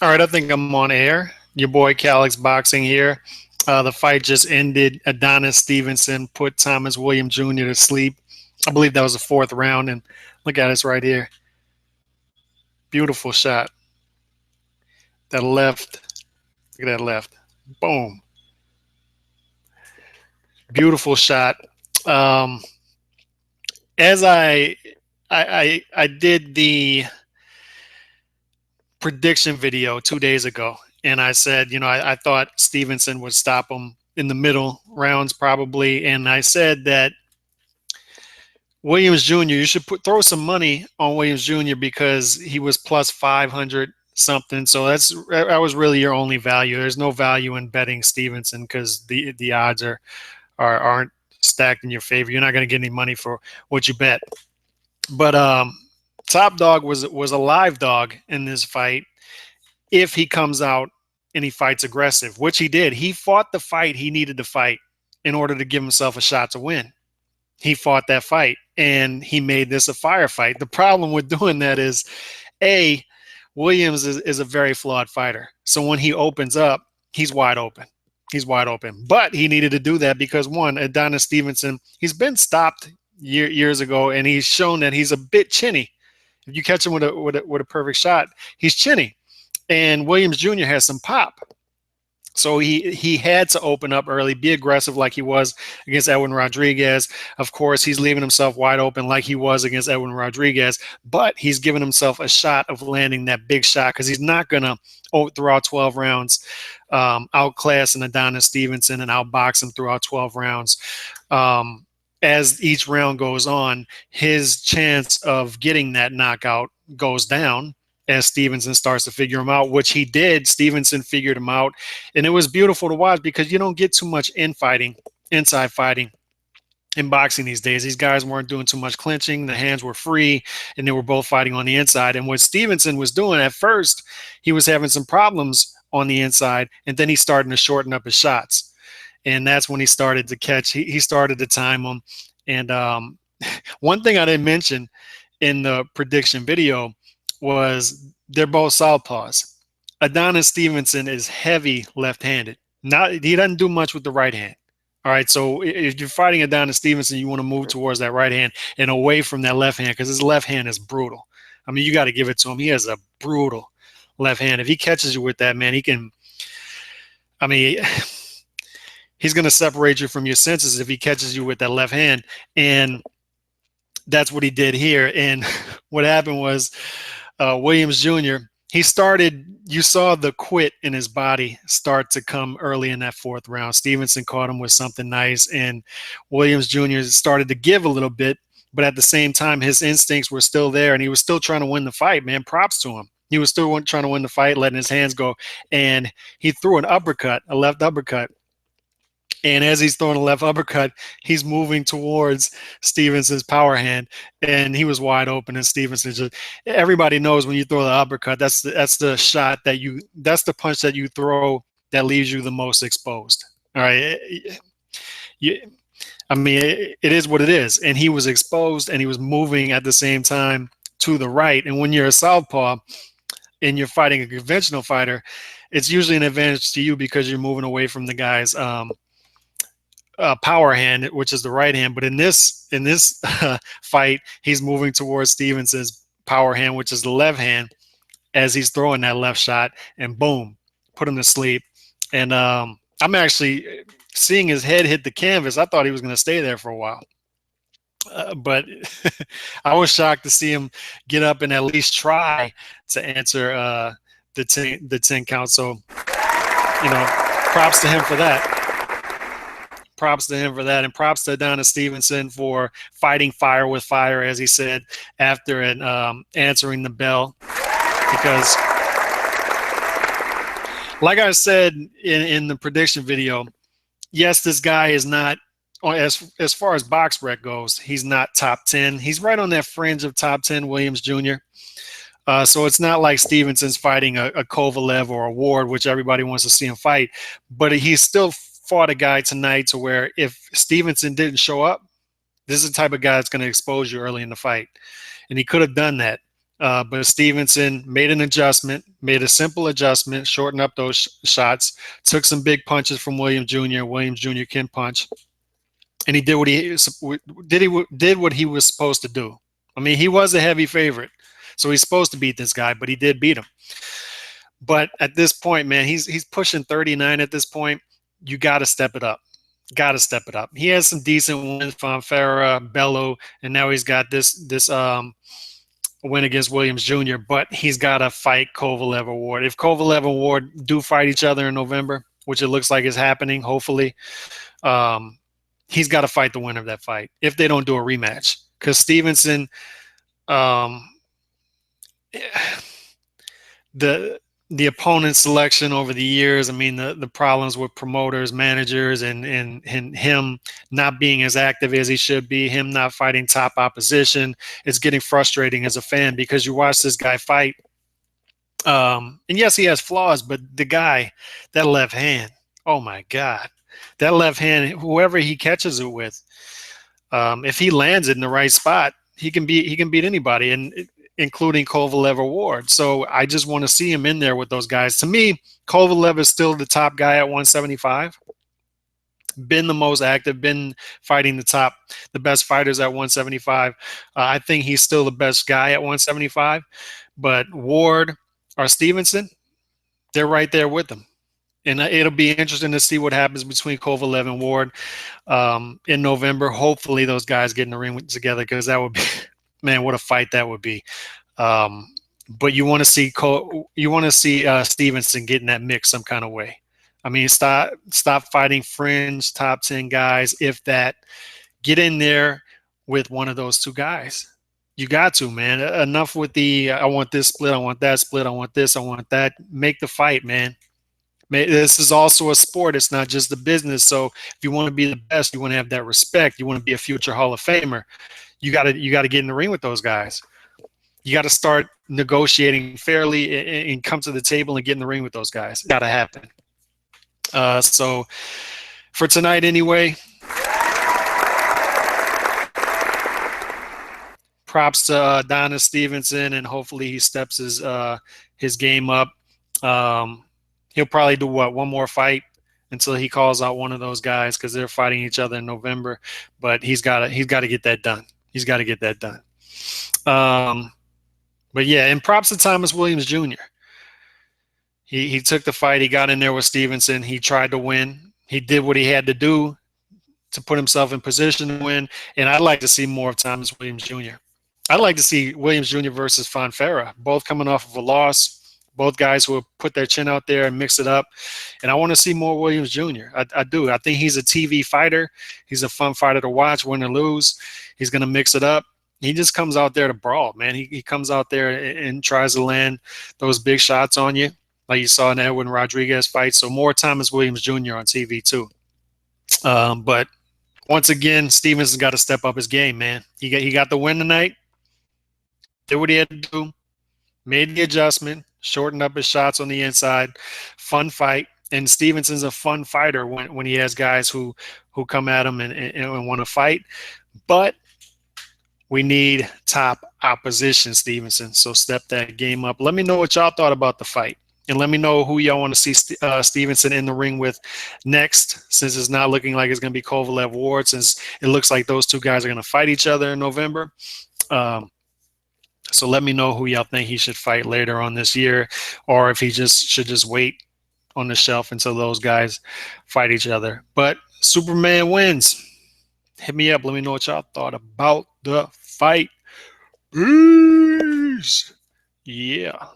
All right, I think I'm on air. Your boy Calix Boxing here. The fight just ended. Adonis Stevenson put Thomas Williams Jr. to sleep. I believe that was the fourth round, and look at us right here. Beautiful shot. That left. Look at that left. Boom. Beautiful shot. Um, as I did the prediction video 2 days ago, and I said, I thought Stevenson would stop him in the middle rounds probably, and I said that Williams Jr., you should throw some money on Williams Jr. because he was plus 500 something. So that was really your only value. There's no value in betting Stevenson because the odds aren't stacked in your favor. You're not going to get any money for what you bet. But Top Dog was a live dog in this fight if he comes out and he fights aggressive, which he did. He fought the fight he needed to fight in order to give himself a shot to win. He fought that fight, and he made this a firefight. The problem with doing that is, A, Williams is a very flawed fighter. So when he opens up, he's wide open. He's wide open. But he needed to do that because, one, Adonis Stevenson, he's been stopped years ago, and he's shown that he's a bit chinny. If you catch him with a perfect shot, he's chinny. And Williams Jr. has some pop. So he had to open up early, be aggressive like he was against Edwin Rodriguez. Of course, he's leaving himself wide open like he was against Edwin Rodriguez, but he's giving himself a shot of landing that big shot because he's not going to, throughout 12 rounds, outclass an Adonis Stevenson and outbox him throughout 12 rounds. As each round goes on, his chance of getting that knockout goes down as Stevenson starts to figure him out, which he did. Stevenson figured him out, and it was beautiful to watch because you don't get too much inside fighting in boxing these days. These guys weren't doing too much clinching. The hands were free, and they were both fighting on the inside. And what Stevenson was doing at first, he was having some problems on the inside, and then he started to shorten up his shots. And that's when he started to catch. He started to time them. And one thing I didn't mention in the prediction video was they're both southpaws. Adonis Stevenson is heavy left-handed. He doesn't do much with the right hand. All right, so if you're fighting Adonis Stevenson, you want to move towards that right hand and away from that left hand because his left hand is brutal. I mean, you got to give it to him. He has a brutal left hand. If he catches you with that, man, he can – I mean, he's going to separate you from your senses if he catches you with that left hand. And that's what he did here. And what happened was – Williams Jr., he started, you saw the quit in his body start to come early in that fourth round. Stevenson caught him with something nice, and Williams Jr. started to give a little bit, but at the same time, his instincts were still there, and he was still trying to win the fight, man. Props to him. He was still trying to win the fight, letting his hands go, and he threw an uppercut, a left uppercut. And as he's throwing a left uppercut, he's moving towards Stevenson's power hand, and he was wide open. And Stevenson everybody knows when you throw the uppercut, that's the shot that's the punch that you throw that leaves you the most exposed. All right. I mean, it is what it is. And he was exposed, and he was moving at the same time to the right. And when you're a southpaw and you're fighting a conventional fighter, it's usually an advantage to you because you're moving away from the guy's power hand, which is the right hand. But in this fight, he's moving towards Stevenson's power hand, which is the left hand, as he's throwing that left shot, and boom, put him to sleep. And I'm actually seeing his head hit the canvas. I thought he was going to stay there for a while. But I was shocked to see him get up and at least try to answer the 10 count. So, props to him for that. Props to him for that, and props to Adonis Stevenson for fighting fire with fire, as he said, after answering the bell. Because, like I said in the prediction video, yes, this guy is not, as far as box rec goes, he's not top 10. He's right on that fringe of top 10, Williams Jr. So it's not like Stevenson's fighting a Kovalev or a Ward, which everybody wants to see him fight, but he's still fought a guy tonight to where if Stevenson didn't show up, this is the type of guy that's going to expose you early in the fight. And he could have done that. But Stevenson made an adjustment, made a simple adjustment, shortened up those shots, took some big punches from Williams Jr. Williams Jr. can punch, and he did what did what he was supposed to do. I mean, he was a heavy favorite, so he's supposed to beat this guy, but he did beat him. But at this point, man, he's pushing 39 at this point. You got to step it up. Got to step it up. He has some decent wins, Fonfara, Bello, and now he's got this win against Williams Jr., but he's got to fight Kovalev or Ward. If Kovalev and Ward do fight each other in November, which it looks like is happening, hopefully, he's got to fight the winner of that fight if they don't do a rematch. Because Stevenson, the opponent selection over the years, I mean, the problems with promoters, managers, and him not being as active as he should be, him not fighting top opposition, it's getting frustrating as a fan because you watch this guy fight. And yes, he has flaws, but the guy, that left hand, oh my God, that left hand, whoever he catches it with, if he lands it in the right spot, he can beat anybody, and including Kovalev or Ward. So I just want to see him in there with those guys. To me, Kovalev is still the top guy at 175. Been the most active, been fighting the best fighters at 175. I think he's still the best guy at 175. But Ward or Stevenson, they're right there with them. And it'll be interesting to see what happens between Kovalev and Ward in November. Hopefully those guys get in the ring together, because that would be, man, what a fight that would be. But you want to see Stevenson get in that mix some kind of way. I mean, stop fighting fringe top 10 guys. If that, get in there with one of those two guys. You got to, man. Enough with the I want this split, I want that split, I want this, I want that. Make the fight, man. This is also a sport. It's not just a business. So if you want to be the best, you want to have that respect. You want to be a future Hall of Famer. You got to get in the ring with those guys. You got to start negotiating fairly and come to the table and get in the ring with those guys. Got to happen. So for tonight, anyway, props to Adonis Stevenson, and hopefully he steps his game up. He'll probably do one more fight until he calls out one of those guys, because they're fighting each other in November. But he's got to get that done. He's got to get that done. But yeah, and props to Thomas Williams Jr. He took the fight. He got in there with Stevenson. He tried to win. He did what he had to do to put himself in position to win. And I'd like to see more of Thomas Williams Jr. I'd like to see Williams Jr. versus Fonfara, both coming off of a loss. Both guys who have put their chin out there and mix it up. And I want to see more Williams Jr. I do. I think he's a TV fighter. He's a fun fighter to watch, win or lose. He's going to mix it up. He just comes out there to brawl, man. He comes out there and tries to land those big shots on you, like you saw in the Edwin Rodriguez fight. So more Thomas Williams Jr. on TV too. But once again, Stevenson's got to step up his game, man. He got the win tonight. Did what he had to do. Made the adjustment, shortened up his shots on the inside. Fun fight. And Stevenson's a fun fighter when he has guys who come at him and want to fight. But we need top opposition, Stevenson. So step that game up. Let me know what y'all thought about the fight. And let me know who y'all want to see Stevenson in the ring with next, since it's not looking like it's going to be Kovalev Ward, since it looks like those two guys are going to fight each other in November. So let me know who y'all think he should fight later on this year, or if he should just wait on the shelf until those guys fight each other. But Superman wins. Hit me up. Let me know what y'all thought about the fight. Peace. Yeah.